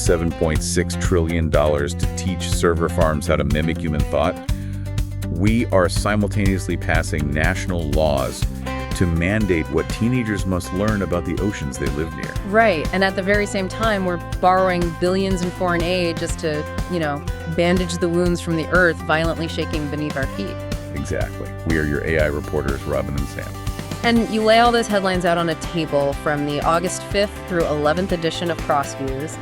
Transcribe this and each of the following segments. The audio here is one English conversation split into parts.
$7.6 trillion to teach server farms how to mimic human thought, we are simultaneously passing national laws to mandate what teenagers must learn about the oceans they live near. Right, and at the very same time, we're borrowing billions in foreign aid just to, bandage the wounds from the earth violently shaking beneath our feet. Exactly. We are your AI reporters, Robin and Sam. And you lay all those headlines out on a table from the August 5th through 11th edition of CrossViews.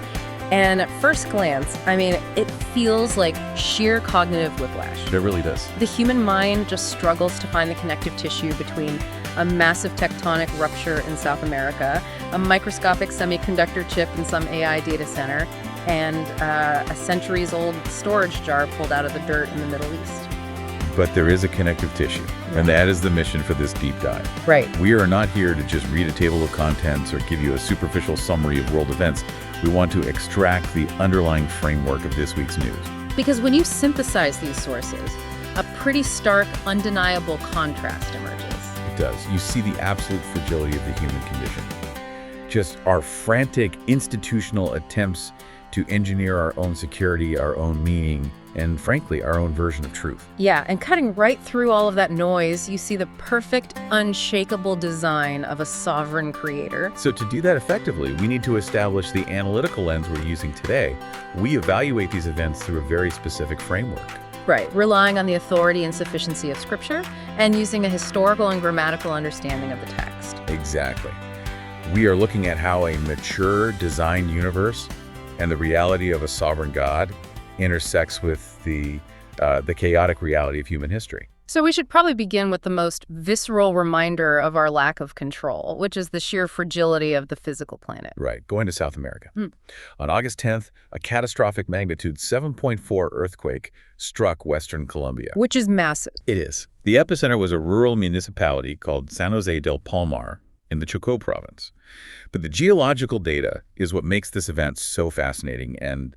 And at first glance, it feels like sheer cognitive whiplash. It really does. The human mind just struggles to find the connective tissue between a massive tectonic rupture in South America, a microscopic semiconductor chip in some AI data center, and a centuries-old storage jar pulled out of the dirt in the Middle East. But there is a connective tissue, and that is the mission for this deep dive. Right. We are not here to just read a table of contents or give you a superficial summary of world events. We want to extract the underlying framework of this week's news. Because when you synthesize these sources, a pretty stark, undeniable contrast emerges. It does. You see the absolute fragility of the human condition. Just our frantic institutional attempts to engineer our own security, our own meaning, and frankly, our own version of truth. Yeah, and cutting right through all of that noise, you see the perfect, unshakable design of a sovereign creator. So to do that effectively, we need to establish the analytical lens we're using today. We evaluate these events through a very specific framework. Right, relying on the authority and sufficiency of Scripture and using a historical and grammatical understanding of the text. Exactly. We are looking at how a mature, designed universe and the reality of a sovereign God intersects with the chaotic reality of human history. So we should probably begin with the most visceral reminder of our lack of control, which is the sheer fragility of the physical planet. Right, going to South America. On August 10th, a catastrophic magnitude 7.4 earthquake struck Western Colombia. Which is massive. It is. The epicenter was a rural municipality called San Jose del Palmar in the Chocó province. But the geological data is what makes this event so fascinating and,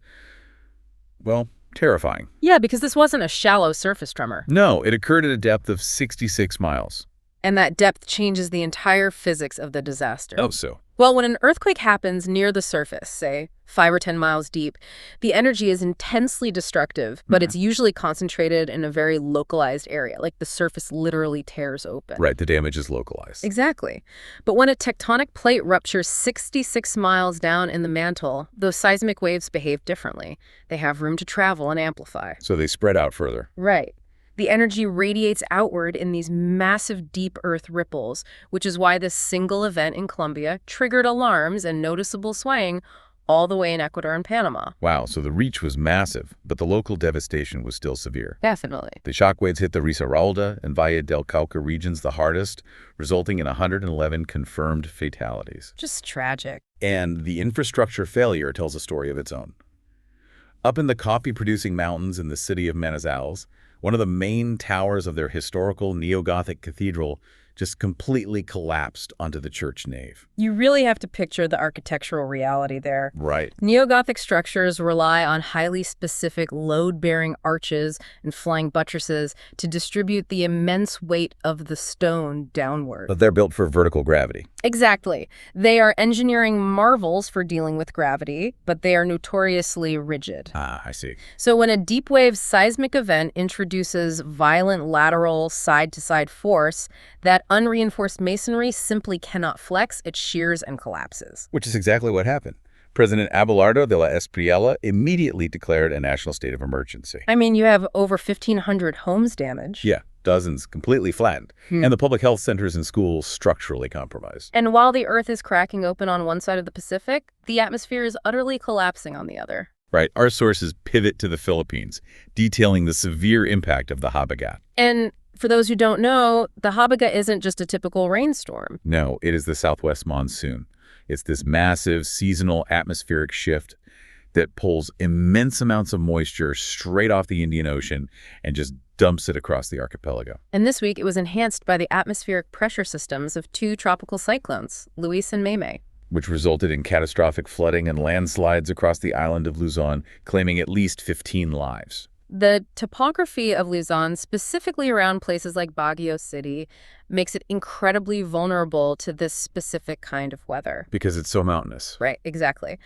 well, terrifying. Yeah, because this wasn't a shallow surface tremor. No, it occurred at a depth of 66 miles. And that depth changes the entire physics of the disaster. Oh, so? Well, when an earthquake happens near the surface, say 5 or 10 miles deep, the energy is intensely destructive, but it's usually concentrated in a very localized area, like the surface literally tears open. Right, the damage is localized. Exactly. But when a tectonic plate ruptures 66 miles down in the mantle, those seismic waves behave differently. They have room to travel and amplify. So they spread out further. Right. The energy radiates outward in these massive deep earth ripples, which is why this single event in Colombia triggered alarms and noticeable swaying all the way in Ecuador and Panama. Wow, so the reach was massive, but the local devastation was still severe. Definitely. The shockwaves hit the Risaralda and Valle del Cauca regions the hardest, resulting in 111 confirmed fatalities. Just tragic. And the infrastructure failure tells a story of its own. Up in the coffee-producing mountains in the city of Manizales, one of the main towers of their historical neo-Gothic cathedral just completely collapsed onto the church nave. You really have to picture the architectural reality there. Right. Neo-Gothic structures rely on highly specific load-bearing arches and flying buttresses to distribute the immense weight of the stone downward. But they're built for vertical gravity. Exactly. They are engineering marvels for dealing with gravity, but they are notoriously rigid. Ah, I see. So when a deep-wave seismic event introduces violent lateral side-to-side force, that unreinforced masonry simply cannot flex. It shears and collapses. Which is exactly what happened. President Abelardo de la Espriella immediately declared a national state of emergency. You have over 1,500 homes damaged. Yeah, dozens completely flattened, and the public health centers and schools structurally compromised. And while the Earth is cracking open on one side of the Pacific, the atmosphere is utterly collapsing on the other. Right. Our sources pivot to the Philippines, detailing the severe impact of the Habagat. And for those who don't know, the Habagat isn't just a typical rainstorm. No, it is the southwest monsoon. It's this massive seasonal atmospheric shift that pulls immense amounts of moisture straight off the Indian Ocean and just dumps it across the archipelago. And this week, it was enhanced by the atmospheric pressure systems of 2 tropical cyclones, Luis and Maymay, which resulted in catastrophic flooding and landslides across the island of Luzon, claiming at least 15 lives. The topography of Luzon, specifically around places like Baguio City, makes it incredibly vulnerable to this specific kind of weather. Because it's so mountainous. Right, exactly.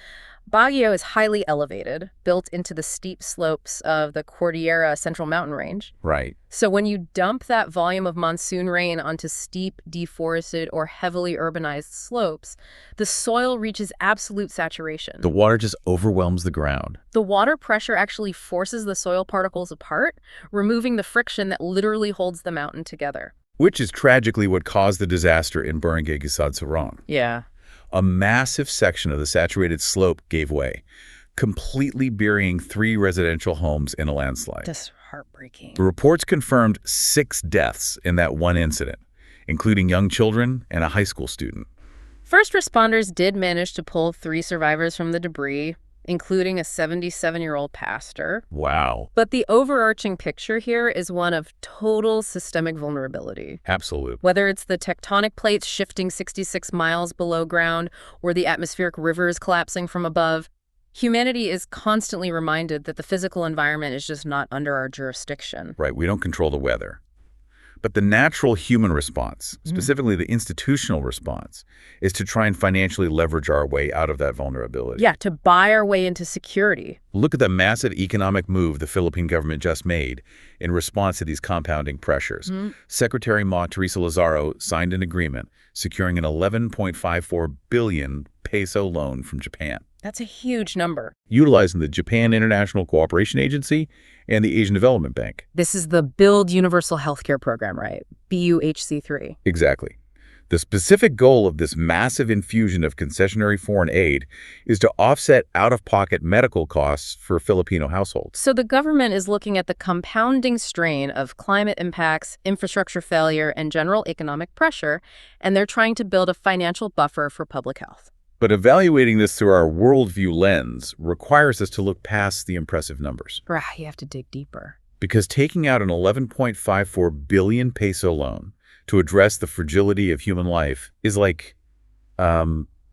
Baguio is highly elevated, built into the steep slopes of the Cordillera Central Mountain Range. Right. So when you dump that volume of monsoon rain onto steep, deforested, or heavily urbanized slopes, the soil reaches absolute saturation. The water just overwhelms the ground. The water pressure actually forces the soil particles apart, removing the friction that literally holds the mountain together. Which is tragically what caused the disaster in Barangay Sorong. Yeah. A massive section of the saturated slope gave way, completely burying 3 residential homes in a landslide. Just heartbreaking. The reports confirmed 6 deaths in that one incident, including young children and a high school student. First responders did manage to pull 3 survivors from the debris, including a 77-year-old pastor. Wow. But the overarching picture here is one of total systemic vulnerability. Absolute. Whether it's the tectonic plates shifting 66 miles below ground or the atmospheric rivers collapsing from above, humanity is constantly reminded that the physical environment is just not under our jurisdiction. Right, we don't control the weather. But the natural human response, specifically the institutional response, is to try and financially leverage our way out of that vulnerability. Yeah, to buy our way into security. Look at the massive economic move the Philippine government just made in response to these compounding pressures. Secretary Ma Teresa Lazaro signed an agreement securing an 11.54 billion peso loan from Japan, That's a huge number. utilizing the Japan International Cooperation Agency and the Asian Development Bank. This is the Build Universal Healthcare Program, right? BUHC3. Exactly. The specific goal of this massive infusion of concessionary foreign aid is to offset out-of-pocket medical costs for Filipino households. So the government is looking at the compounding strain of climate impacts, infrastructure failure, and general economic pressure, and they're trying to build a financial buffer for public health. But evaluating this through our worldview lens requires us to look past the impressive numbers. You have to dig deeper. Because taking out an 11.54 billion peso loan to address the fragility of human life is like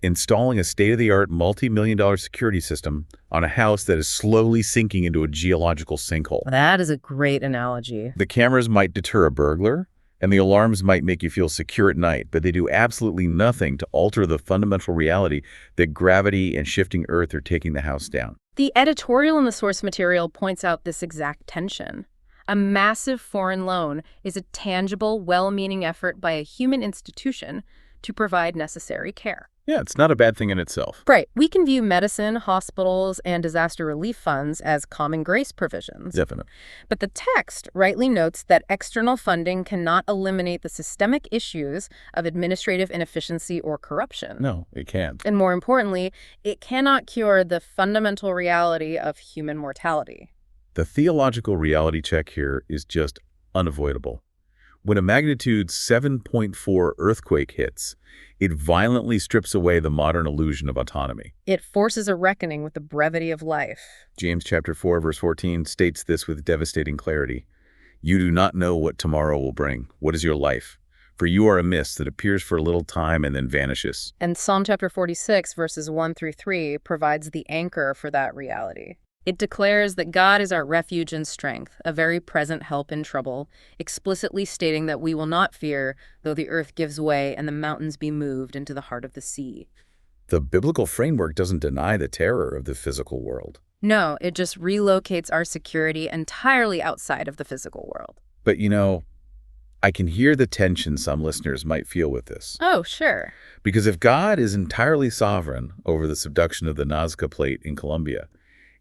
installing a state-of-the-art multi-million-dollar security system on a house that is slowly sinking into a geological sinkhole. That is a great analogy. The cameras might deter a burglar, and the alarms might make you feel secure at night, but they do absolutely nothing to alter the fundamental reality that gravity and shifting earth are taking the house down. The editorial in the source material points out this exact tension. A massive foreign loan is a tangible, well-meaning effort by a human institution to provide necessary care. Yeah, it's not a bad thing in itself. Right. We can view medicine, hospitals, and disaster relief funds as common grace provisions. Definitely. But the text rightly notes that external funding cannot eliminate the systemic issues of administrative inefficiency or corruption. No, it can't. And more importantly, it cannot cure the fundamental reality of human mortality. The theological reality check here is just unavoidable. When a magnitude 7.4 earthquake hits, it violently strips away the modern illusion of autonomy. It forces a reckoning with the brevity of life. James chapter 4, verse 14 states this with devastating clarity. You do not know what tomorrow will bring. What is your life? For you are a mist that appears for a little time and then vanishes. And Psalm chapter 46, verses 1 through 3, provides the anchor for that reality. It declares that God is our refuge and strength, a very present help in trouble, explicitly stating that we will not fear, though the earth gives way and the mountains be moved into the heart of the sea. The biblical framework doesn't deny the terror of the physical world. No, it just relocates our security entirely outside of the physical world. But you know, I can hear the tension some listeners might feel with this. Oh, sure. Because if God is entirely sovereign over the subduction of the Nazca Plate in Colombia,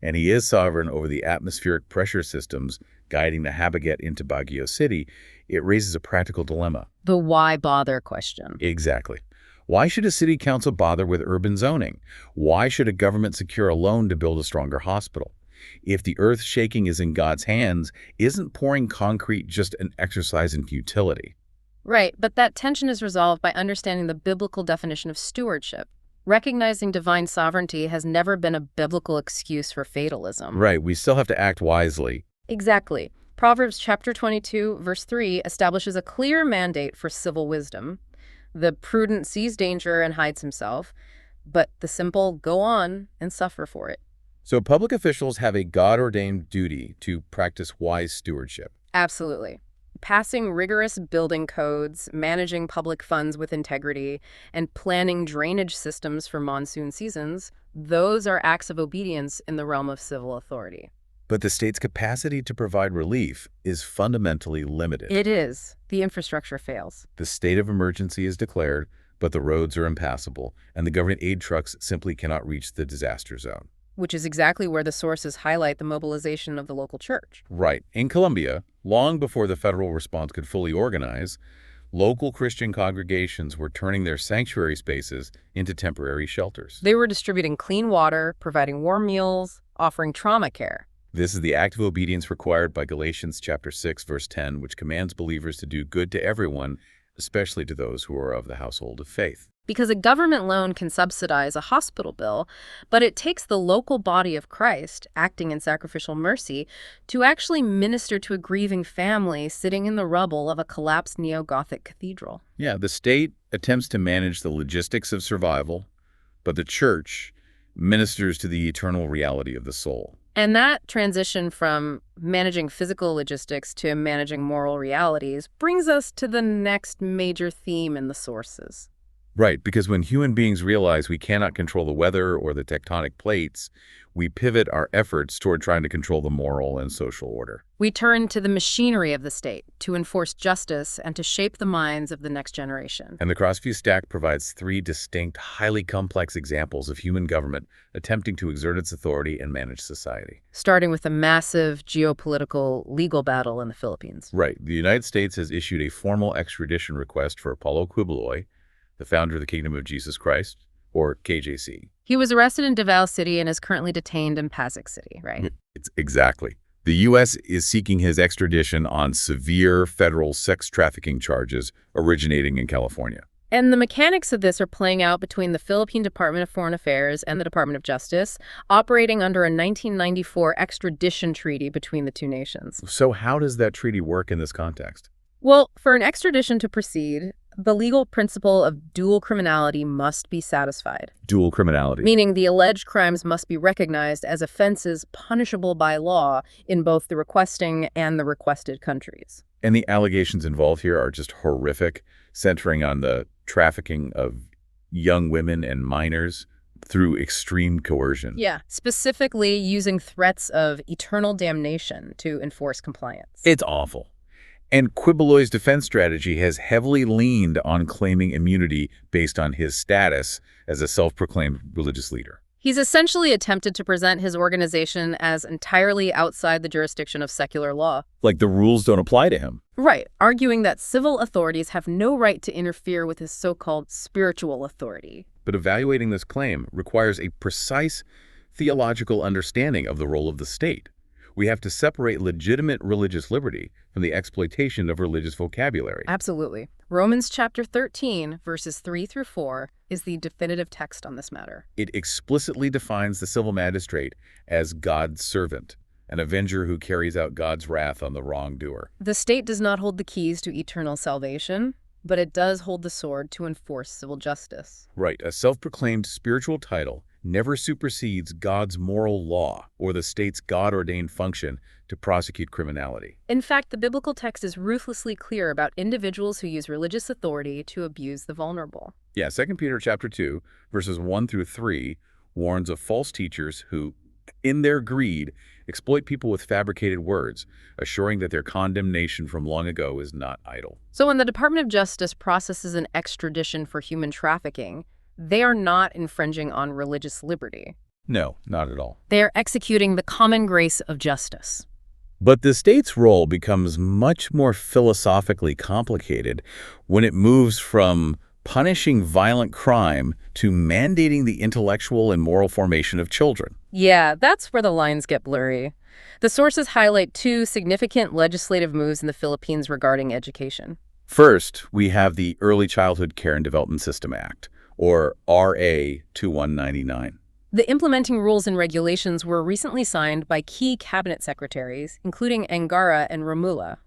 and he is sovereign over the atmospheric pressure systems guiding the Habagat into Baguio City, it raises a practical dilemma. The why bother question. Exactly. Why should a city council bother with urban zoning? Why should a government secure a loan to build a stronger hospital? If the earth shaking is in God's hands, isn't pouring concrete just an exercise in futility? Right, but that tension is resolved by understanding the biblical definition of stewardship. Recognizing divine sovereignty has never been a biblical excuse for fatalism. Right, we still have to act wisely. Exactly. Proverbs chapter 22, verse 3 establishes a clear mandate for civil wisdom. The prudent sees danger and hides himself, but the simple go on and suffer for it. So public officials have a God-ordained duty to practice wise stewardship. Absolutely. Passing rigorous building codes, managing public funds with integrity, and planning drainage systems for monsoon seasons, those are acts of obedience in the realm of civil authority. But the state's capacity to provide relief is fundamentally limited. It is. The infrastructure fails. The state of emergency is declared, but the roads are impassable, and the government aid trucks simply cannot reach the disaster zone. Which is exactly where the sources highlight the mobilization of the local church. Right. In Colombia, long before the federal response could fully organize, local Christian congregations were turning their sanctuary spaces into temporary shelters. They were distributing clean water, providing warm meals, offering trauma care. This is the act of obedience required by Galatians chapter 6, verse 10, which commands believers to do good to everyone, especially to those who are of the household of faith. Because a government loan can subsidize a hospital bill, but it takes the local body of Christ, acting in sacrificial mercy, to actually minister to a grieving family sitting in the rubble of a collapsed neo-Gothic cathedral. Yeah, the state attempts to manage the logistics of survival, but the church ministers to the eternal reality of the soul. And that transition from managing physical logistics to managing moral realities brings us to the next major theme in the sources. Right, because when human beings realize we cannot control the weather or the tectonic plates, we pivot our efforts toward trying to control the moral and social order. We turn to the machinery of the state to enforce justice and to shape the minds of the next generation. And the CrossView stack provides three distinct, highly complex examples of human government attempting to exert its authority and manage society. Starting with a massive geopolitical legal battle in the Philippines. Right. The United States has issued a formal extradition request for Apollo Quiboloy, the founder of the Kingdom of Jesus Christ, or KJC. He was arrested in Davao City and is currently detained in Pasig City, right? Exactly. The U.S. is seeking his extradition on severe federal sex trafficking charges originating in California. And the mechanics of this are playing out between the Philippine Department of Foreign Affairs and the Department of Justice, operating under a 1994 extradition treaty between the two nations. So how does that treaty work in this context? Well, for an extradition to proceed, the legal principle of dual criminality must be satisfied. Dual criminality. Meaning the alleged crimes must be recognized as offenses punishable by law in both the requesting and the requested countries. And the allegations involved here are just horrific, centering on the trafficking of young women and minors through extreme coercion. Yeah, specifically using threats of eternal damnation to enforce compliance. It's awful. And Quiboloy's defense strategy has heavily leaned on claiming immunity based on his status as a self-proclaimed religious leader. He's essentially attempted to present his organization as entirely outside the jurisdiction of secular law. Like the rules don't apply to him. Right, arguing that civil authorities have no right to interfere with his so-called spiritual authority. But evaluating this claim requires a precise theological understanding of the role of the state. We have to separate legitimate religious liberty from the exploitation of religious vocabulary. Absolutely. Romans chapter 13, verses 3 through 4, is the definitive text on this matter. It explicitly defines the civil magistrate as God's servant, an avenger who carries out God's wrath on the wrongdoer. The state does not hold the keys to eternal salvation, but it does hold the sword to enforce civil justice. Right. A self-proclaimed spiritual title never supersedes God's moral law or the state's God-ordained function to prosecute criminality. In fact, the biblical text is ruthlessly clear about individuals who use religious authority to abuse the vulnerable. Yeah, 2 Peter chapter 2, verses 1 through 3 warns of false teachers who, in their greed, exploit people with fabricated words, assuring that their condemnation from long ago is not idle. So when the Department of Justice processes an extradition for human trafficking, they are not infringing on religious liberty. No, not at all. They are executing the common grace of justice. But the state's role becomes much more philosophically complicated when it moves from punishing violent crime to mandating the intellectual and moral formation of children. Yeah, that's where the lines get blurry. The sources highlight two significant legislative moves in the Philippines regarding education. First, we have the Early Childhood Care and Development System Act, or RA 2199. The implementing rules and regulations were recently signed by key cabinet secretaries, including Angara and Romula.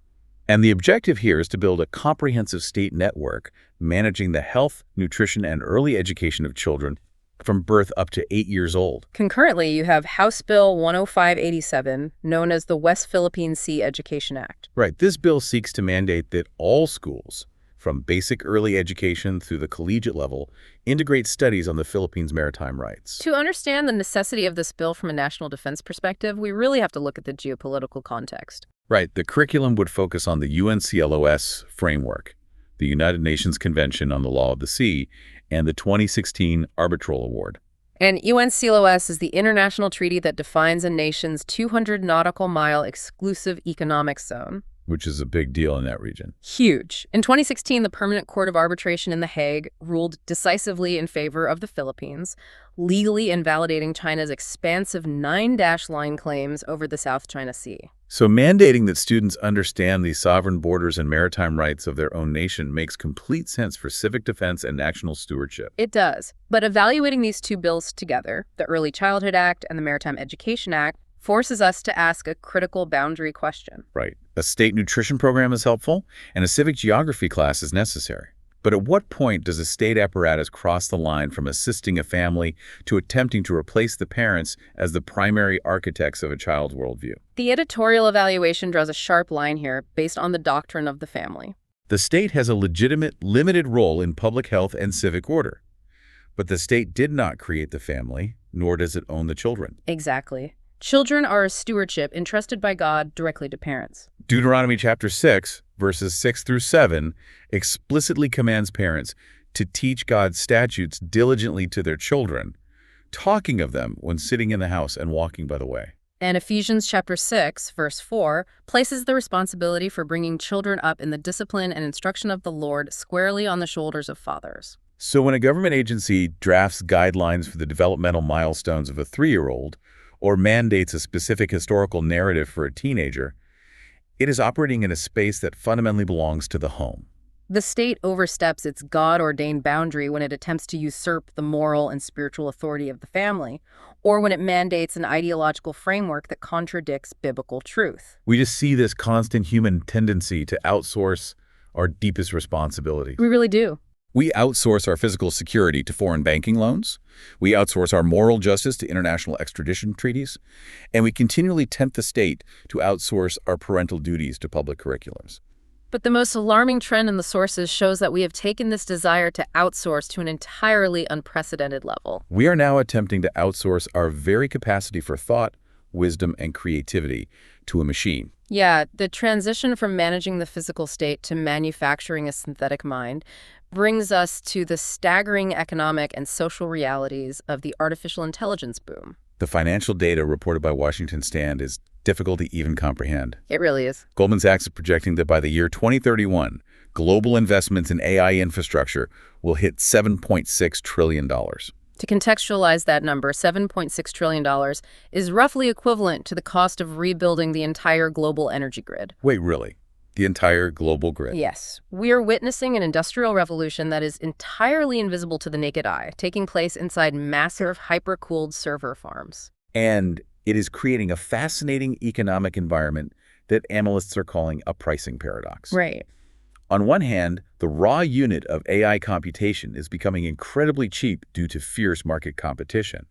And the objective here is to build a comprehensive state network managing the health, nutrition, and early education of children from birth up to 8 years old. Concurrently, you have House Bill 10587, known as the West Philippine Sea Education Act. Right. This bill seeks to mandate that all schools, from basic early education through the collegiate level, integrate studies on the Philippines' maritime rights. To understand the necessity of this bill from a national defense perspective, we really have to look at the geopolitical context. Right. The curriculum would focus on the UNCLOS framework, the United Nations Convention on the Law of the Sea, and the 2016 Arbitral Award. And UNCLOS is the international treaty that defines a nation's 200 nautical mile exclusive economic zone. Which is a big deal in that region. Huge. In 2016, the Permanent Court of Arbitration in The Hague ruled decisively in favor of the Philippines, legally invalidating China's expansive 9-line claims over the South China Sea. So mandating that students understand the sovereign borders and maritime rights of their own nation makes complete sense for civic defense and national stewardship. It does. But evaluating these two bills together, the Early Childhood Act and the Maritime Education Act, forces us to ask a critical boundary question. Right. A state nutrition program is helpful, and a civic geography class is necessary. But at what point does a state apparatus cross the line from assisting a family to attempting to replace the parents as the primary architects of a child's worldview? The editorial evaluation draws a sharp line here based on the doctrine of the family. The state has a legitimate, limited role in public health and civic order. But the state did not create the family, nor does it own the children. Exactly. Children are a stewardship entrusted by God directly to parents. Deuteronomy chapter 6, verses 6 through 7, explicitly commands parents to teach God's statutes diligently to their children, talking of them when sitting in the house and walking by the way. And Ephesians chapter 6, verse 4, places the responsibility for bringing children up in the discipline and instruction of the Lord squarely on the shoulders of fathers. So when a government agency drafts guidelines for the developmental milestones of a 3-year-old, or mandates a specific historical narrative for a teenager, it is operating in a space that fundamentally belongs to the home. The state oversteps its God-ordained boundary when it attempts to usurp the moral and spiritual authority of the family, or when it mandates an ideological framework that contradicts biblical truth. We just see this constant human tendency to outsource our deepest responsibility. We really do. We outsource our physical security to foreign banking loans, we outsource our moral justice to international extradition treaties, and we continually tempt the state to outsource our parental duties to public curriculums. But the most alarming trend in the sources shows that we have taken this desire to outsource to an entirely unprecedented level. We are now attempting to outsource our very capacity for thought, wisdom, and creativity to a machine. Yeah, the transition from managing the physical state to manufacturing a synthetic mind brings us to the staggering economic and social realities of the artificial intelligence boom. The financial data reported by Washington Stand is difficult to even comprehend. It really is. Goldman Sachs is projecting that by the year 2031, global investments in AI infrastructure will hit $7.6 trillion. To contextualize that number, $7.6 trillion is roughly equivalent to the cost of rebuilding the entire global energy grid. Wait, really? The entire global grid? Yes. We are witnessing an industrial revolution that is entirely invisible to the naked eye, taking place inside massive hyper-cooled server farms. And it is creating a fascinating economic environment that analysts are calling a pricing paradox. Right. On one hand, the raw unit of AI computation is becoming incredibly cheap due to fierce market competition.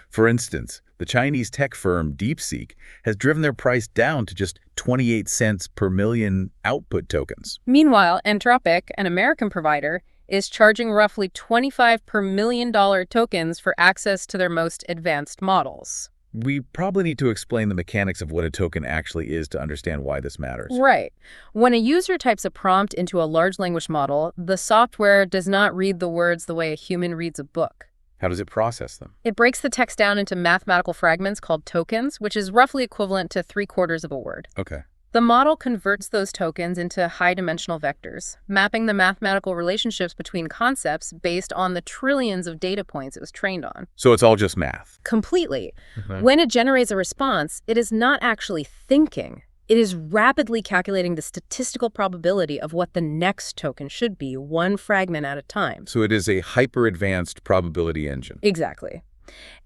For instance, the Chinese tech firm DeepSeek has driven their price down to just 28 cents per million output tokens. Meanwhile, Anthropic, an American provider, is charging roughly $25 per million tokens for access to their most advanced models. We probably need to explain the mechanics of what a token actually is to understand why this matters. Right. When a user types a prompt into a large language model, the software does not read the words the way a human reads a book. How does it process them? It breaks the text down into mathematical fragments called tokens, which is roughly equivalent to 3/4 of a word. Okay. The model converts those tokens into high-dimensional vectors, mapping the mathematical relationships between concepts based on the trillions of data points it was trained on. So it's all just math? Completely. When it generates a response, it is not actually thinking. It is rapidly calculating the statistical probability of what the next token should be, one fragment at a time. So it is a hyper-advanced probability engine. Exactly.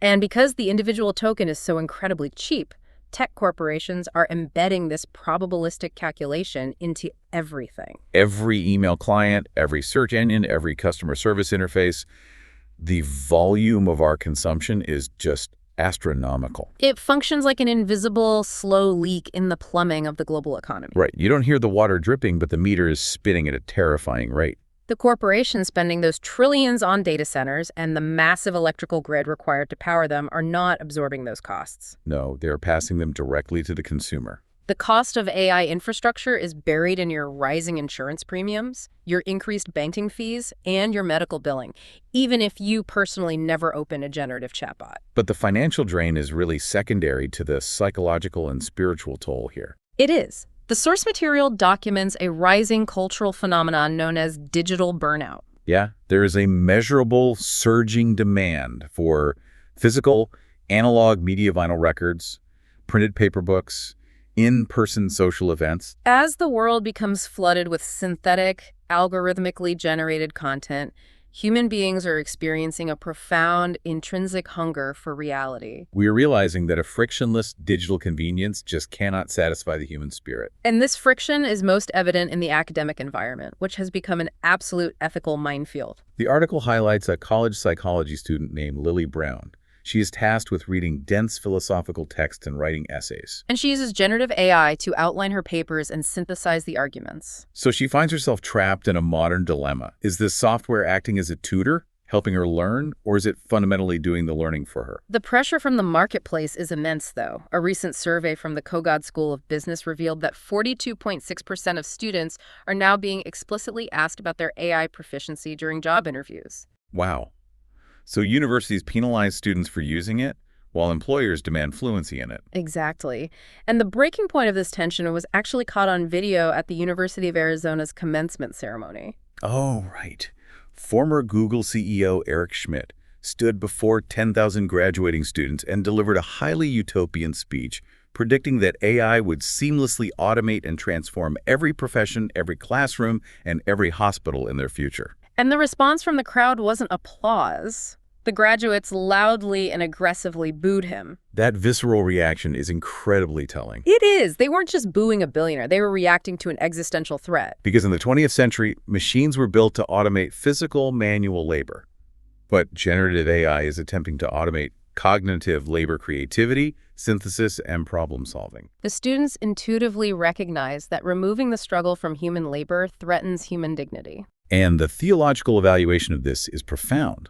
And because the individual token is so incredibly cheap, tech corporations are embedding this probabilistic calculation into everything. Every email client, every search engine, every customer service interface. The volume of our consumption is just astronomical. It functions like an invisible, slow leak in the plumbing of the global economy. Right. You don't hear the water dripping, but the meter is spinning at a terrifying rate. The corporations spending those trillions on data centers and the massive electrical grid required to power them are not absorbing those costs. No, they're passing them directly to the consumer. The cost of AI infrastructure is buried in your rising insurance premiums, your increased banking fees, and your medical billing, even if you personally never open a generative chatbot. But the financial drain is really secondary to the psychological and spiritual toll here. It is. The source material documents a rising cultural phenomenon known as digital burnout. Yeah, there is a measurable, surging demand for physical, analog media vinyl records, printed paper books, in-person social events. As the world becomes flooded with synthetic, algorithmically generated content, human beings are experiencing a profound, intrinsic hunger for reality. We are realizing that a frictionless digital convenience just cannot satisfy the human spirit. And this friction is most evident in the academic environment, which has become an absolute ethical minefield. The article highlights a college psychology student named Lily Brown. She is tasked with reading dense philosophical texts and writing essays. And she uses generative AI to outline her papers and synthesize the arguments. So she finds herself trapped in a modern dilemma. Is this software acting as a tutor, helping her learn, or is it fundamentally doing the learning for her? The pressure from the marketplace is immense, though. A recent survey from the Kogod School of Business revealed that 42.6% of students are now being explicitly asked about their AI proficiency during job interviews. Wow. So universities penalize students for using it, while employers demand fluency in it. Exactly. And the breaking point of this tension was actually caught on video at the University of Arizona's commencement ceremony. Oh, right. Former Google CEO Eric Schmidt stood before 10,000 graduating students and delivered a highly utopian speech predicting that AI would seamlessly automate and transform every profession, every classroom, and every hospital in their future. And the response from the crowd wasn't applause. The graduates loudly and aggressively booed him. That visceral reaction is incredibly telling. It is. They weren't just booing a billionaire. They were reacting to an existential threat. Because in the 20th century, machines were built to automate physical, manual labor. But generative AI is attempting to automate cognitive labor, creativity, synthesis, and problem solving. The students intuitively recognize that removing the struggle from human labor threatens human dignity. And the theological evaluation of this is profound.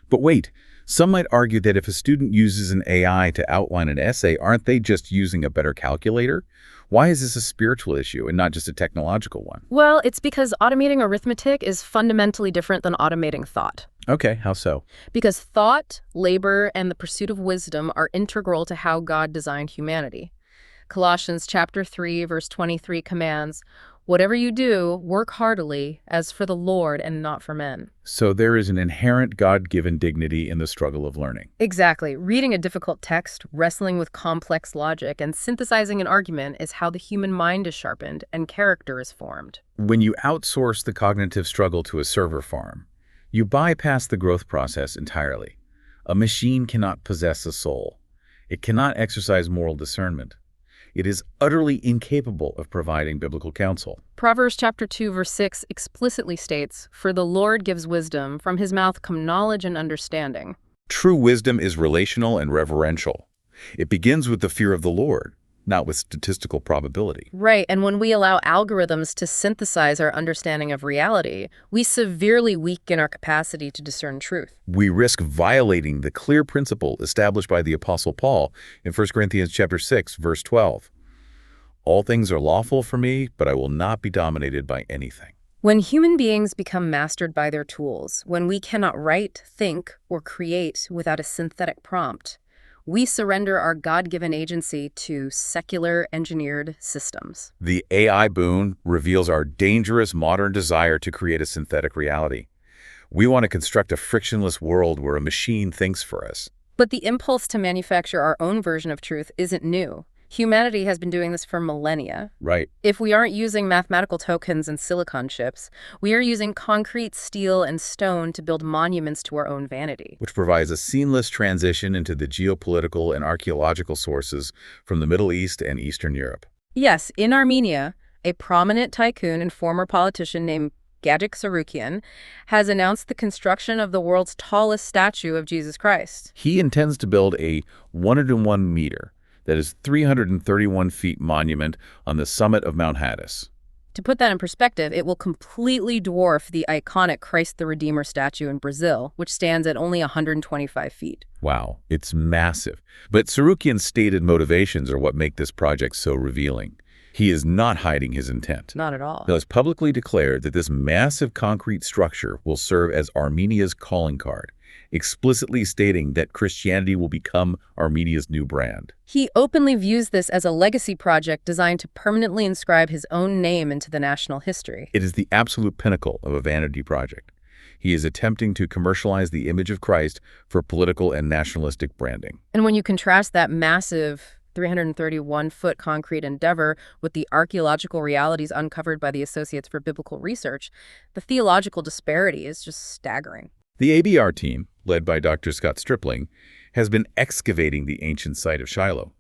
But wait, some might argue that if a student uses an AI to outline an essay, aren't they just using a better calculator? Why is this a spiritual issue and not just a technological one? Well, it's because automating arithmetic is fundamentally different than automating thought. Okay, how so? Because thought, labor, and the pursuit of wisdom are integral to how God designed humanity. Colossians chapter 3, verse 23 commands, "Whatever you do, work heartily, as for the Lord and not for men." So there is an inherent God-given dignity in the struggle of learning. Exactly. Reading a difficult text, wrestling with complex logic, and synthesizing an argument is how the human mind is sharpened and character is formed. When you outsource the cognitive struggle to a server farm, you bypass the growth process entirely. A machine cannot possess a soul. It cannot exercise moral discernment. It is utterly incapable of providing biblical counsel. Proverbs chapter 2, verse 6 explicitly states, "For the Lord gives wisdom, from his mouth come knowledge and understanding." True wisdom is relational and reverential. It begins with the fear of the Lord, not with statistical probability. Right, and when we allow algorithms to synthesize our understanding of reality, we severely weaken our capacity to discern truth. We risk violating the clear principle established by the Apostle Paul in 1 Corinthians chapter 6, verse 12. All things are lawful for me, but I will not be dominated by anything. When human beings become mastered by their tools, when we cannot write, think, or create without a synthetic prompt, we surrender our God-given agency to secular engineered systems. The AI boon reveals our dangerous modern desire to create a synthetic reality. We want to construct a frictionless world where a machine thinks for us. But the impulse to manufacture our own version of truth isn't new. Humanity has been doing this for millennia. Right. If we aren't using mathematical tokens and silicon chips, we are using concrete, steel, and stone to build monuments to our own vanity. Which provides a seamless transition into the geopolitical and archaeological sources from the Middle East and Eastern Europe. Yes, in Armenia, a prominent tycoon and former politician named Gajik Sarukian, has announced the construction of the world's tallest statue of Jesus Christ. He intends to build a 101 meter, that is 331 feet monument on the summit of Mount Hadis. To put that in perspective, it will completely dwarf the iconic Christ the Redeemer statue in Brazil, which stands at only 125 feet. Wow, it's massive. But Sarukian's stated motivations are what make this project so revealing. He is not hiding his intent. Not at all. He has publicly declared that this massive concrete structure will serve as Armenia's calling card, explicitly stating that Christianity will become Armenia's new brand. He openly views this as a legacy project designed to permanently inscribe his own name into the national history. It is the absolute pinnacle of a vanity project. He is attempting to commercialize the image of Christ for political and nationalistic branding. And when you contrast that massive 331-foot concrete endeavor with the archaeological realities uncovered by the Associates for Biblical Research, the theological disparity is just staggering. The ABR team, led by Dr. Scott Stripling, has been excavating the ancient site of Shiloh.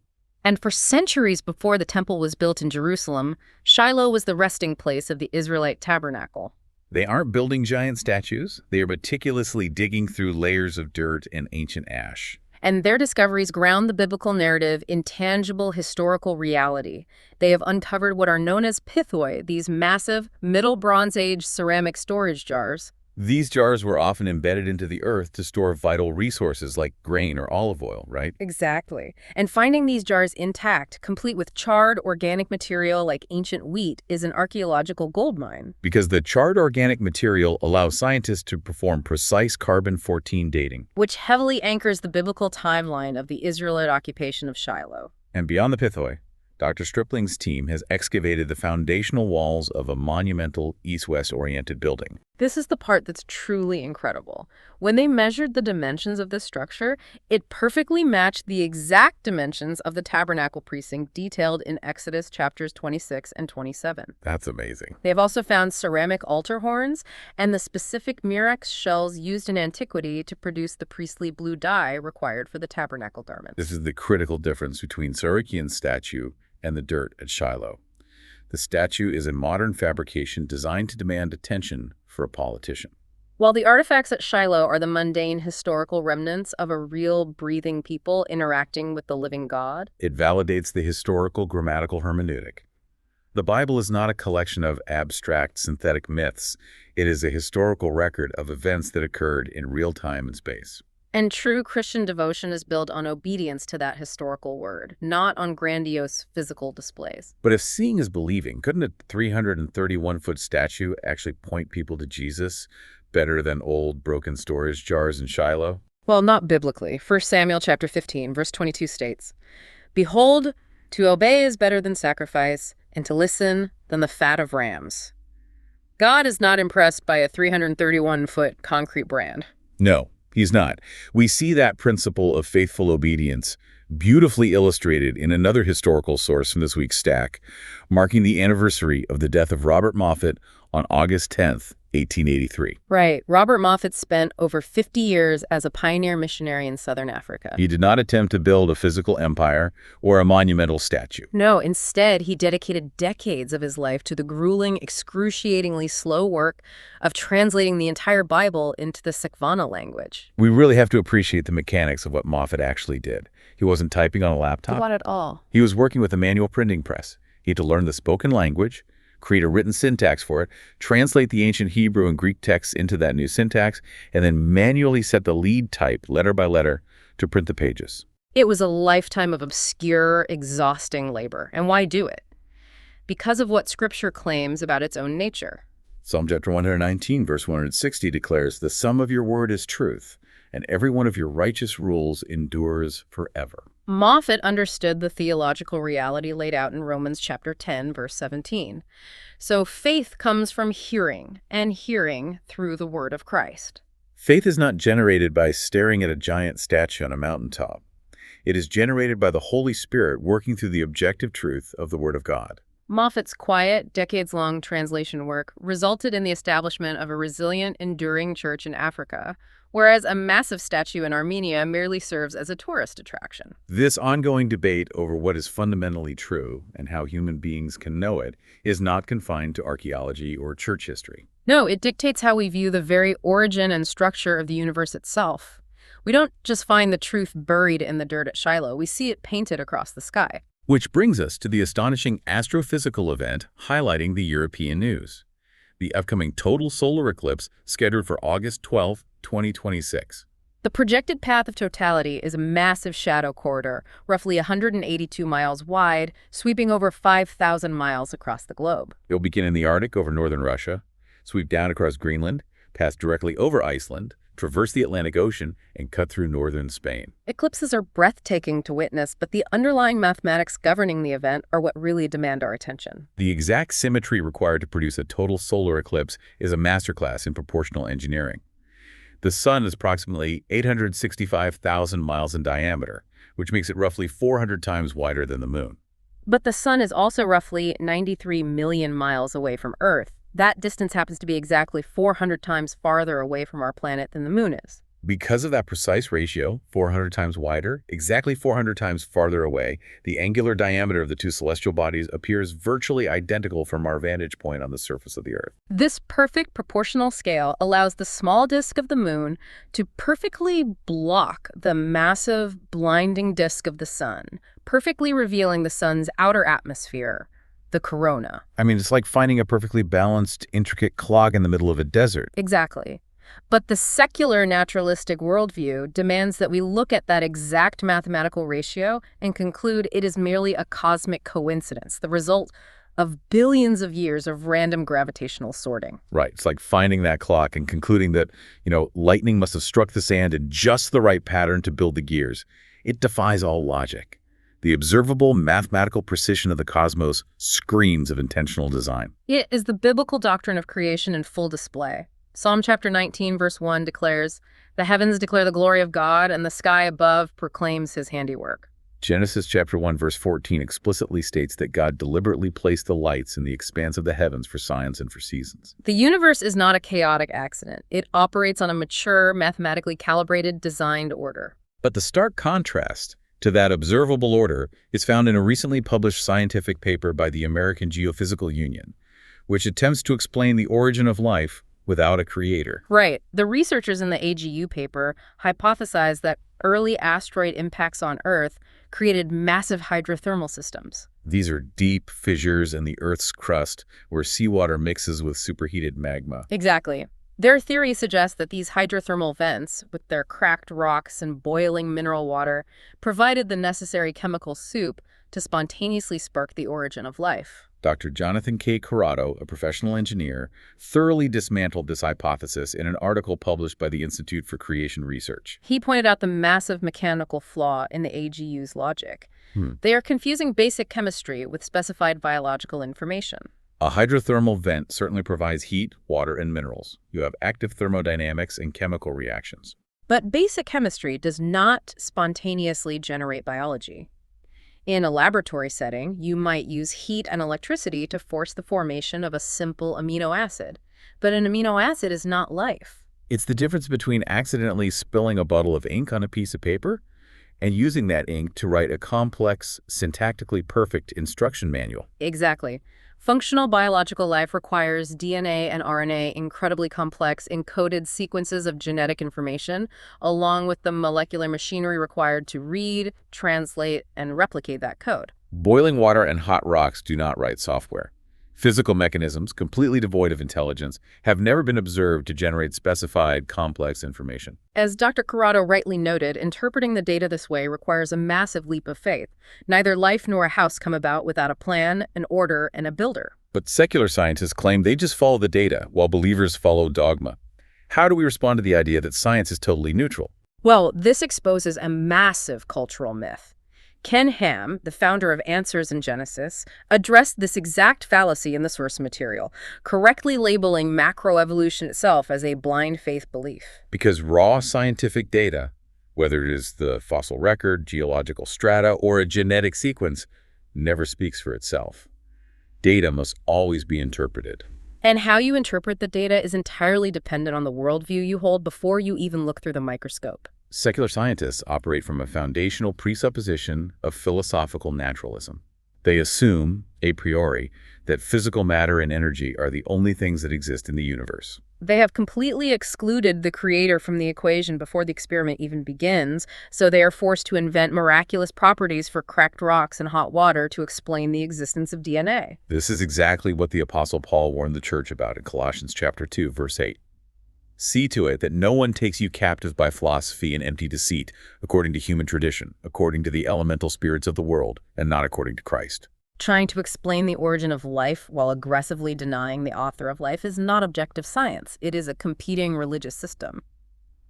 And for centuries before the temple was built in Jerusalem, Shiloh was the resting place of the Israelite tabernacle. They aren't building giant statues. They are meticulously digging through layers of dirt and ancient ash. And their discoveries ground the biblical narrative in tangible historical reality. They have uncovered what are known as pithoi, these massive Middle Bronze Age ceramic storage jars. These jars were often embedded into the earth to store vital resources like grain or olive oil, right? Exactly. And finding these jars intact, complete with charred organic material like ancient wheat, is an archaeological goldmine. Because the charred organic material allows scientists to perform precise carbon-14 dating. Which heavily anchors the biblical timeline of the Israelite occupation of Shiloh. And beyond the pithoi, Dr. Stripling's team has excavated the foundational walls of a monumental east-west oriented building. This is the part that's truly incredible. When they measured the dimensions of this structure, it perfectly matched the exact dimensions of the tabernacle precinct detailed in Exodus chapters 26 and 27. That's amazing. They have also found ceramic altar horns and the specific murex shells used in antiquity to produce the priestly blue dye required for the tabernacle garments. This is the critical difference between Sarukian's statue and the dirt at Shiloh. The statue is a modern fabrication designed to demand attention for a politician. While the artifacts at Shiloh are the mundane historical remnants of a real, breathing people interacting with the living God, it validates the historical grammatical hermeneutic. The Bible is not a collection of abstract synthetic myths. It is a historical record of events that occurred in real time and space. And true Christian devotion is built on obedience to that historical word, not on grandiose physical displays. But if seeing is believing, couldn't a 331-foot statue actually point people to Jesus better than old broken storage jars in Shiloh? Well, not biblically. 1 Samuel chapter 15, verse 22 states, "Behold, to obey is better than sacrifice, and to listen than the fat of rams." God is not impressed by a 331-foot concrete brand. No. He's not. We see that principle of faithful obedience beautifully illustrated in another historical source from this week's stack, marking the anniversary of the death of Robert Moffat on August 10th, 1883. Right. Robert Moffat spent over 50 years as a pioneer missionary in southern Africa. He did not attempt to build a physical empire or a monumental statue. No, instead, he dedicated decades of his life to the grueling, excruciatingly slow work of translating the entire Bible into the Sekvana language. We really have to appreciate the mechanics of what Moffat actually did. He wasn't typing on a laptop. Not at all. He was working with a manual printing press. He had to learn the spoken language, create a written syntax for it, translate the ancient Hebrew and Greek texts into that new syntax, and then manually set the lead type, letter by letter, to print the pages. It was a lifetime of obscure, exhausting labor. And why do it? Because of what Scripture claims about its own nature. Psalm chapter 119, verse 160 declares, "The sum of your word is truth, and every one of your righteous rules endures forever." Moffat understood the theological reality laid out in Romans chapter 10, verse 17. So faith comes from hearing, and hearing through the word of Christ. Faith is not generated by staring at a giant statue on a mountaintop. It is generated by the Holy Spirit working through the objective truth of the Word of God. Moffat's quiet, decades-long translation work resulted in the establishment of a resilient, enduring church in Africa, whereas a massive statue in Armenia merely serves as a tourist attraction. This ongoing debate over what is fundamentally true and how human beings can know it is not confined to archaeology or church history. No, it dictates how we view the very origin and structure of the universe itself. We don't just find the truth buried in the dirt at Shiloh, we see it painted across the sky. Which brings us to the astonishing astrophysical event highlighting the European news. The upcoming total solar eclipse scheduled for August 12, 2026. The projected path of totality is a massive shadow corridor, roughly 182 miles wide, sweeping over 5,000 miles across the globe. It will begin in the Arctic over northern Russia, sweep down across Greenland, pass directly over Iceland, traverse the Atlantic Ocean, and cut through northern Spain. Eclipses are breathtaking to witness, but the underlying mathematics governing the event are what really demand our attention. The exact symmetry required to produce a total solar eclipse is a masterclass in proportional engineering. The sun is approximately 865,000 miles in diameter, which makes it roughly 400 times wider than the moon. But the sun is also roughly 93 million miles away from Earth. That distance happens to be exactly 400 times farther away from our planet than the moon is. Because of that precise ratio, 400 times wider, exactly 400 times farther away, the angular diameter of the two celestial bodies appears virtually identical from our vantage point on the surface of the Earth. This perfect proportional scale allows the small disk of the moon to perfectly block the massive, blinding disk of the sun, perfectly revealing the sun's outer atmosphere, the corona. I mean, it's like finding a perfectly balanced, intricate clog in the middle of a desert. Exactly. But the secular naturalistic worldview demands that we look at that exact mathematical ratio and conclude it is merely a cosmic coincidence, the result of billions of years of random gravitational sorting. Right. It's like finding that clock and concluding that, lightning must have struck the sand in just the right pattern to build the gears. It defies all logic. The observable mathematical precision of the cosmos screams of intentional design. It is the biblical doctrine of creation in full display. Psalm chapter 19, verse 1 declares, "The heavens declare the glory of God, and the sky above proclaims his handiwork." Genesis chapter 1, verse 14 explicitly states that God deliberately placed the lights in the expanse of the heavens for signs and for seasons. The universe is not a chaotic accident. It operates on a mature, mathematically calibrated, designed order. But the stark contrast to that observable order is found in a recently published scientific paper by the American Geophysical Union, which attempts to explain the origin of life without a creator. Right. The researchers in the AGU paper hypothesized that early asteroid impacts on Earth created massive hydrothermal systems. These are deep fissures in the Earth's crust where seawater mixes with superheated magma. Exactly. Their theory suggests that these hydrothermal vents, with their cracked rocks and boiling mineral water, provided the necessary chemical soup to spontaneously spark the origin of life. Dr. Jonathan K. Corrado, a professional engineer, thoroughly dismantled this hypothesis in an article published by the Institute for Creation Research. He pointed out the massive mechanical flaw in the AGU's logic. They are confusing basic chemistry with specified biological information. A hydrothermal vent certainly provides heat, water, and minerals. You have active thermodynamics and chemical reactions. But basic chemistry does not spontaneously generate biology. In a laboratory setting, you might use heat and electricity to force the formation of a simple amino acid. But an amino acid is not life. It's the difference between accidentally spilling a bottle of ink on a piece of paper and using that ink to write a complex, syntactically perfect instruction manual. Exactly. Functional biological life requires DNA and RNA, incredibly complex, encoded sequences of genetic information, along with the molecular machinery required to read, translate, and replicate that code. Boiling water and hot rocks do not write software. Physical mechanisms, completely devoid of intelligence, have never been observed to generate specified, complex information. As Dr. Corrado rightly noted, interpreting the data this way requires a massive leap of faith. Neither life nor a house come about without a plan, an order, and a builder. But secular scientists claim they just follow the data, while believers follow dogma. How do we respond to the idea that science is totally neutral? Well, this exposes a massive cultural myth. Ken Ham, the founder of Answers in Genesis, addressed this exact fallacy in the source material, correctly labeling macroevolution itself as a blind faith belief. Because raw scientific data, whether it is the fossil record, geological strata, or a genetic sequence, never speaks for itself. Data must always be interpreted. And how you interpret the data is entirely dependent on the worldview you hold before you even look through the microscope. Secular scientists operate from a foundational presupposition of philosophical naturalism. They assume a priori, that physical matter and energy are the only things that exist in the universe. They have completely excluded the creator from the equation before the experiment even begins, so they are forced to invent miraculous properties for cracked rocks and hot water to explain the existence of DNA. This is exactly what the Apostle Paul warned the church about in Colossians chapter 2, verse 8. See to it that no one takes you captive by philosophy and empty deceit, according to human tradition, according to the elemental spirits of the world, and not according to Christ. Trying to explain the origin of life while aggressively denying the author of life is not objective science. It is a competing religious system.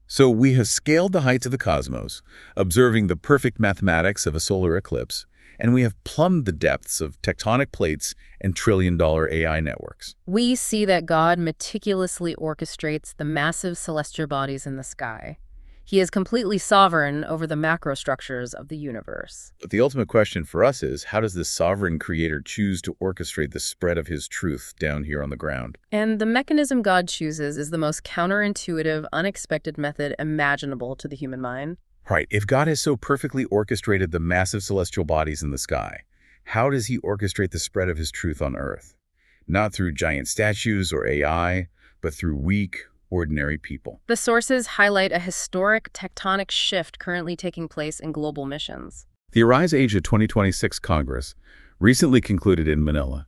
So we have scaled the heights of the cosmos, observing the perfect mathematics of a solar eclipse, and we have plumbed the depths of tectonic plates and trillion-dollar AI networks. We see that God meticulously orchestrates the massive celestial bodies in the sky. He is completely sovereign over the macrostructures of the universe. But the ultimate question for us is, how does this sovereign creator choose to orchestrate the spread of his truth down here on the ground? And the mechanism God chooses is the most counterintuitive, unexpected method imaginable to the human mind. Right, if God has so perfectly orchestrated the massive celestial bodies in the sky, how does he orchestrate the spread of his truth on Earth? Not through giant statues or AI, but through weak, ordinary people. The sources highlight a historic tectonic shift currently taking place in global missions. The Arise Asia 2026 Congress recently concluded in Manila,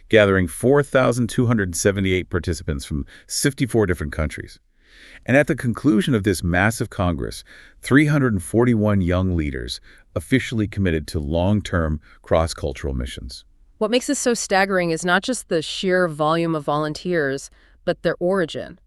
gathering 4,278 participants from 54 different countries. And at the conclusion of this massive Congress, 341 young leaders officially committed to long-term cross-cultural missions. What makes this so staggering is not just the sheer volume of volunteers, but their origin.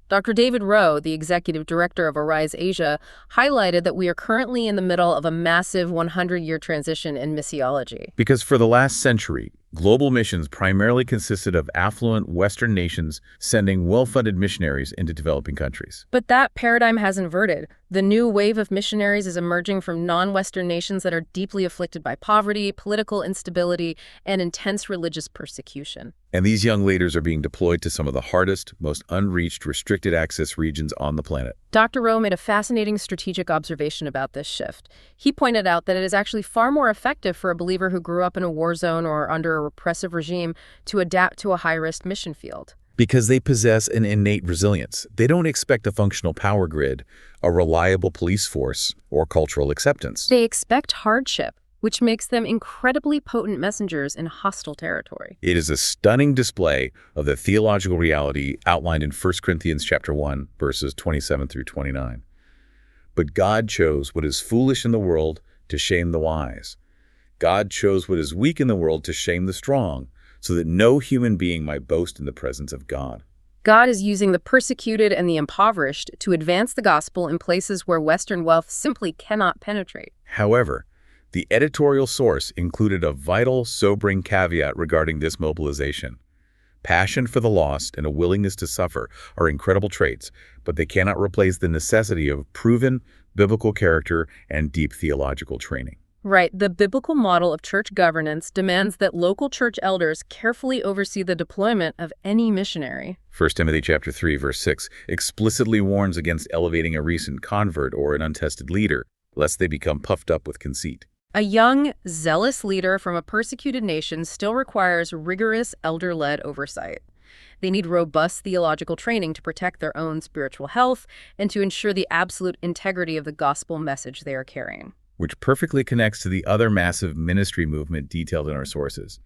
Dr. David Rowe, the executive director of Arise Asia, highlighted that we are currently in the middle of a massive 100-year transition in missiology. Because for the last century, global missions primarily consisted of affluent Western nations sending well-funded missionaries into developing countries. But that paradigm has inverted. The new wave of missionaries is emerging from non-Western nations that are deeply afflicted by poverty, political instability, and intense religious persecution. And these young leaders are being deployed to some of the hardest, most unreached, restricted access regions on the planet. Dr. Rowe made a fascinating strategic observation about this shift. He pointed out that it is actually far more effective for a believer who grew up in a war zone or under a repressive regime to adapt to a high-risk mission field. Because they possess an innate resilience. They don't expect a functional power grid, a reliable police force, or cultural acceptance. They expect hardship, which makes them incredibly potent messengers in hostile territory. It is a stunning display of the theological reality outlined in 1 Corinthians chapter 1, verses 27 through 29. But God chose what is foolish in the world to shame the wise. God chose what is weak in the world to shame the strong, so that no human being might boast in the presence of God. God is using the persecuted and the impoverished to advance the gospel in places where Western wealth simply cannot penetrate. However, the editorial source included a vital, sobering caveat regarding this mobilization. Passion for the lost and a willingness to suffer are incredible traits, but they cannot replace the necessity of proven biblical character and deep theological training. Right. The biblical model of church governance demands that local church elders carefully oversee the deployment of any missionary. 1 Timothy chapter 3, verse 6 explicitly warns against elevating a recent convert or an untested leader, lest they become puffed up with conceit. A young, zealous leader from a persecuted nation still requires rigorous elder-led oversight. They need robust theological training to protect their own spiritual health and to ensure the absolute integrity of the gospel message they are carrying. Which perfectly connects to the other massive ministry movement detailed in our sources,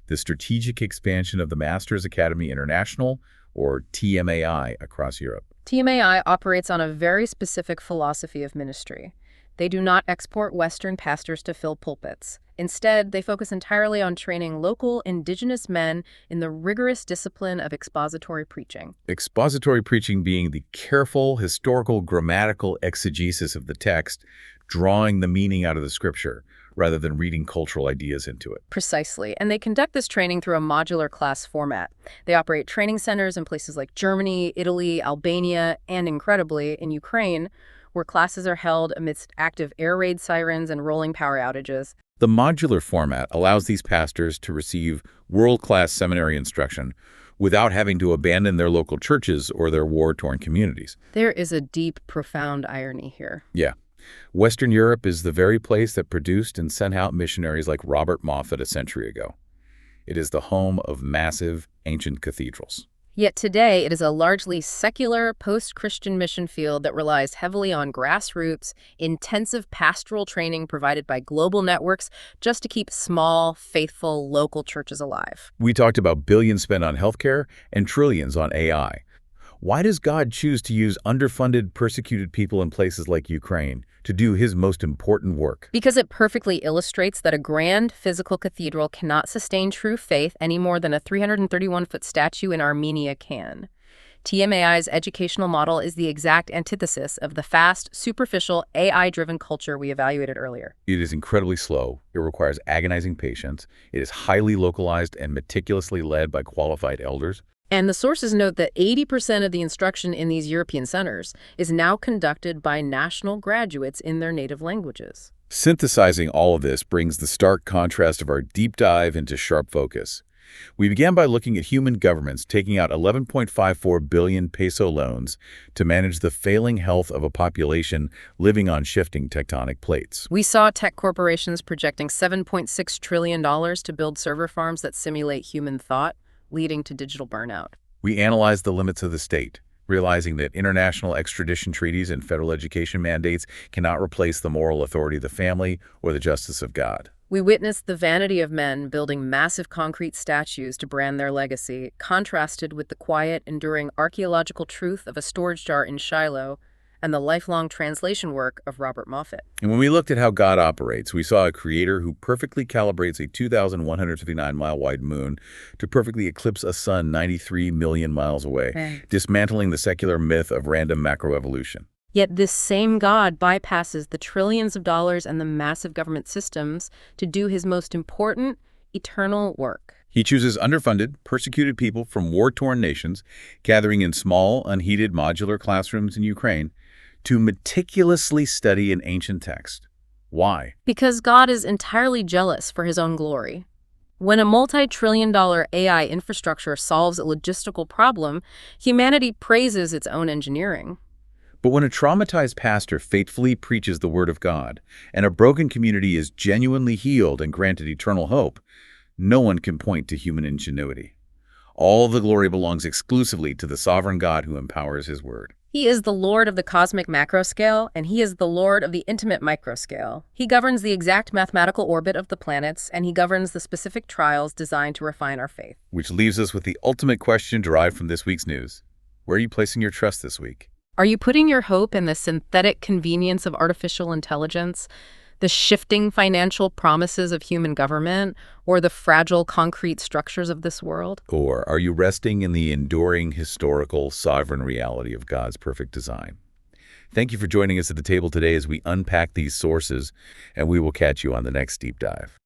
the strategic expansion of the Masters Academy International, or TMAI, across Europe. TMAI operates on a very specific philosophy of ministry. They do not export Western pastors to fill pulpits. Instead, they focus entirely on training local indigenous men in the rigorous discipline of expository preaching. Expository preaching being the careful, historical, grammatical exegesis of the text, drawing the meaning out of the scripture, rather than reading cultural ideas into it. Precisely. And they conduct this training through a modular class format. They operate training centers in places like Germany, Italy, Albania, and incredibly, in Ukraine, where classes are held amidst active air raid sirens and rolling power outages. The modular format allows these pastors to receive world-class seminary instruction without having to abandon their local churches or their war-torn communities. There is a deep, profound irony here. Yeah. Western Europe is the very place that produced and sent out missionaries like Robert Moffat a century ago. It is the home of massive, ancient cathedrals. Yet today, it is a largely secular, post-Christian mission field that relies heavily on grassroots, intensive pastoral training provided by global networks just to keep small, faithful, local churches alive. We talked about billions spent on healthcare and trillions on AI. Why does God choose to use underfunded, persecuted people in places like Ukraine to do his most important work? Because it perfectly illustrates that a grand physical cathedral cannot sustain true faith any more than a 331-foot statue in Armenia can. TMAI's educational model is the exact antithesis of the fast, superficial, AI-driven culture we evaluated earlier. It is incredibly slow. It requires agonizing patience. It is highly localized and meticulously led by qualified elders. And the sources note that 80% of the instruction in these European centers is now conducted by national graduates in their native languages. Synthesizing all of this brings the stark contrast of our deep dive into sharp focus. We began by looking at human governments taking out 11.54 billion peso loans to manage the failing health of a population living on shifting tectonic plates. We saw tech corporations projecting $7.6 trillion to build server farms that simulate human thought, leading to digital burnout. We analyzed the limits of the state, realizing that international extradition treaties and federal education mandates cannot replace the moral authority of the family or the justice of God. We witnessed the vanity of men building massive concrete statues to brand their legacy, contrasted with the quiet, enduring archaeological truth of a storage jar in Shiloh and the lifelong translation work of Robert Moffat. And when we looked at how God operates, we saw a creator who perfectly calibrates a 2,159-mile-wide moon to perfectly eclipse a sun 93 million miles away, dismantling the secular myth of random macroevolution. Yet this same God bypasses the trillions of dollars and the massive government systems to do his most important, eternal work. He chooses underfunded, persecuted people from war-torn nations, gathering in small, unheated modular classrooms in Ukraine, to meticulously study an ancient text. Why? Because God is entirely jealous for his own glory. When a multi-trillion-dollar AI infrastructure solves a logistical problem, humanity praises its own engineering. But when a traumatized pastor faithfully preaches the word of God, and a broken community is genuinely healed and granted eternal hope, no one can point to human ingenuity. All the glory belongs exclusively to the sovereign God who empowers his word. He is the Lord of the cosmic macroscale, and he is the Lord of the intimate microscale. He governs the exact mathematical orbit of the planets, and he governs the specific trials designed to refine our faith. Which leaves us with the ultimate question derived from this week's news. Where are you placing your trust this week? Are you putting your hope in the synthetic convenience of artificial intelligence, the shifting financial promises of human government, or the fragile concrete structures of this world? Or are you resting in the enduring, historical, sovereign reality of God's perfect design? Thank you for joining us at the table today as we unpack these sources, and we will catch you on the next deep dive.